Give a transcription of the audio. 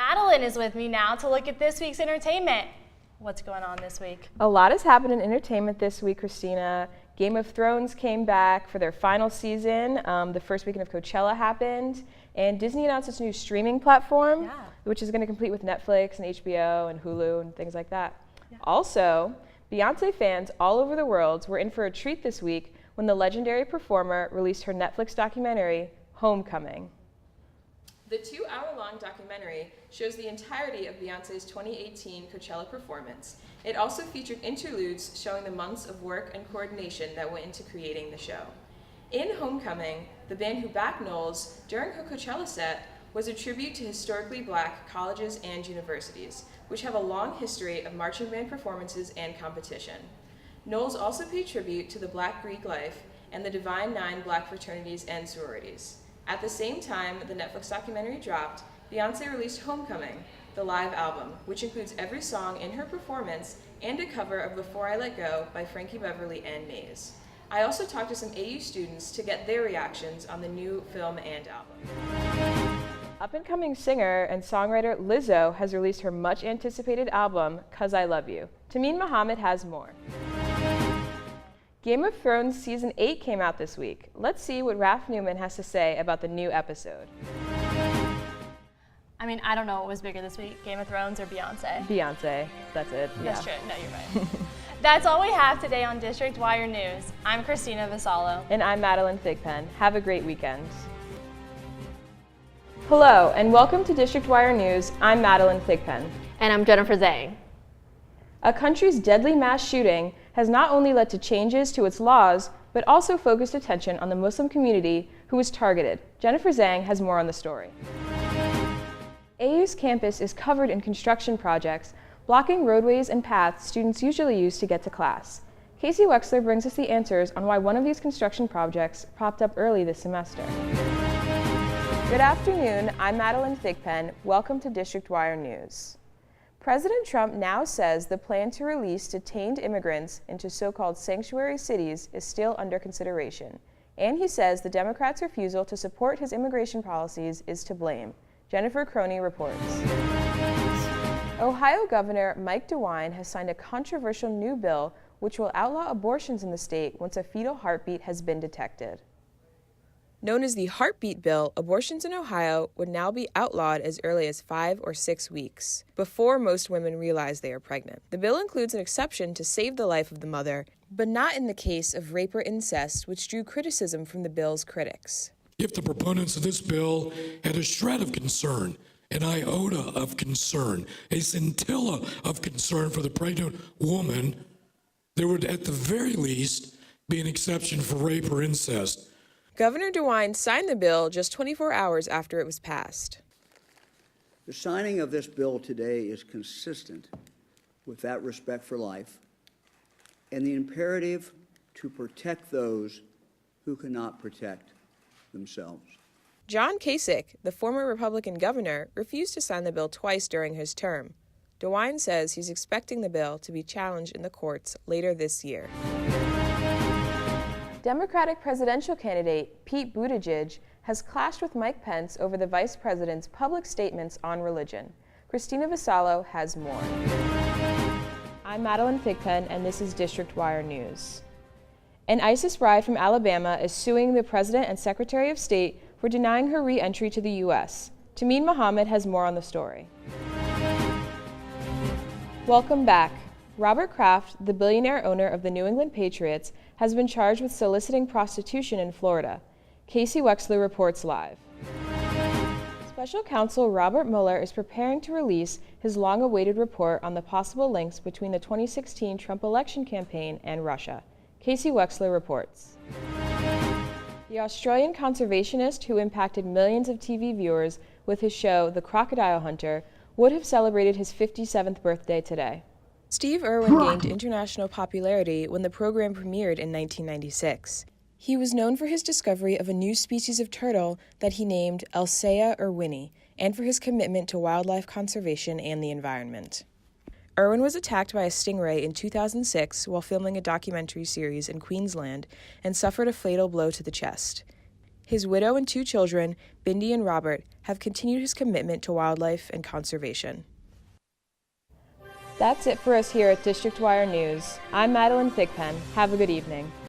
Madeline is with me now to look at this week's entertainment. What's going on this week? A lot has happened in entertainment this week, Christina. Game of Thrones came back for their final season. The first weekend of Coachella happened. And Disney announced its new streaming platform, which is going to compete with Netflix and HBO and Hulu and things like that. Yeah. Also, Beyonce fans all over the world were in for a treat this week when the legendary performer released her Netflix documentary, Homecoming. The 2-hour-long documentary shows the entirety of Beyonce's 2018 Coachella performance. It also featured interludes showing the months of work and coordination that went into creating the show. In Homecoming, the band who backed Knowles during her Coachella set was a tribute to historically black colleges and universities, which have a long history of marching band performances and competition. Knowles also paid tribute to the Black Greek life and the Divine Nine black fraternities and sororities. At the same time the Netflix documentary dropped, Beyonce released Homecoming, the live album, which includes every song in her performance and a cover of Before I Let Go by Frankie Beverly and Maze. I also talked to some AU students to get their reactions on the new film and album. Up-and-coming singer and songwriter Lizzo has released her much-anticipated album, 'Cause I Love You. Tameen Muhammad has more. Game of Thrones Season 8 came out this week. Let's see what Raph Newman has to say about the new episode. I mean, I don't know what was bigger this week, Game of Thrones or Beyonce? Beyonce, that's it. That's true. No, you're right. That's all we have today on District Wire News. I'm Christina Vassallo. And I'm Madeline Thigpen. Have a great weekend. Hello, and welcome to District Wire News. I'm Madeline Thigpen. And I'm Jennifer Zhang. A country's deadly mass shooting has not only led to changes to its laws, but also focused attention on the Muslim community who was targeted. Jennifer Zhang has more on the story. AU's campus is covered in construction projects, blocking roadways and paths students usually use to get to class. Casey Wexler brings us the answers on why one of these construction projects popped up early this semester. Good afternoon, I'm Madeline Thigpen. Welcome to District Wire News. President Trump now says the plan to release detained immigrants into so-called sanctuary cities is still under consideration. And he says the Democrats' refusal to support his immigration policies is to blame. Jennifer Croney reports. Ohio Governor Mike DeWine has signed a controversial new bill which will outlaw abortions in the state once a fetal heartbeat has been detected. Known as the Heartbeat Bill, abortions in Ohio would now be outlawed as early as 5 or 6 weeks, before most women realize they are pregnant. The bill includes an exception to save the life of the mother, but not in the case of rape or incest, which drew criticism from the bill's critics. If the proponents of this bill had a shred of concern, an iota of concern, a scintilla of concern for the pregnant woman, there would at the very least be an exception for rape or incest. Governor DeWine signed the bill just 24 hours after it was passed. The signing of this bill today is consistent with that respect for life and the imperative to protect those who cannot protect themselves. John Kasich, the former Republican governor, refused to sign the bill twice during his term. DeWine says he's expecting the bill to be challenged in the courts later this year. Democratic presidential candidate Pete Buttigieg has clashed with Mike Pence over the vice president's public statements on religion. Christina Vassallo has more. I'm Madeline Thigpen, and this is District Wire News. An ISIS bride from Alabama is suing the President and Secretary of State for denying her re-entry to the U.S. Tameen Muhammad has more on the story. Welcome back. Robert Kraft, the billionaire owner of the New England Patriots, has been charged with soliciting prostitution in Florida. Casey Wexler reports live. Special counsel Robert Mueller is preparing to release his long-awaited report on the possible links between the 2016 Trump election campaign and Russia. Casey Wexler reports. The Australian conservationist who impacted millions of TV viewers with his show The Crocodile Hunter would have celebrated his 57th birthday today. Steve Irwin gained international popularity when the program premiered in 1996. He was known for his discovery of a new species of turtle that he named Elsea irwini, and for his commitment to wildlife conservation and the environment. Irwin was attacked by a stingray in 2006 while filming a documentary series in Queensland and suffered a fatal blow to the chest. His widow and 2 children, Bindi and Robert, have continued his commitment to wildlife and conservation. That's it for us here at District Wire News. I'm Madeline Thigpen. Have a good evening.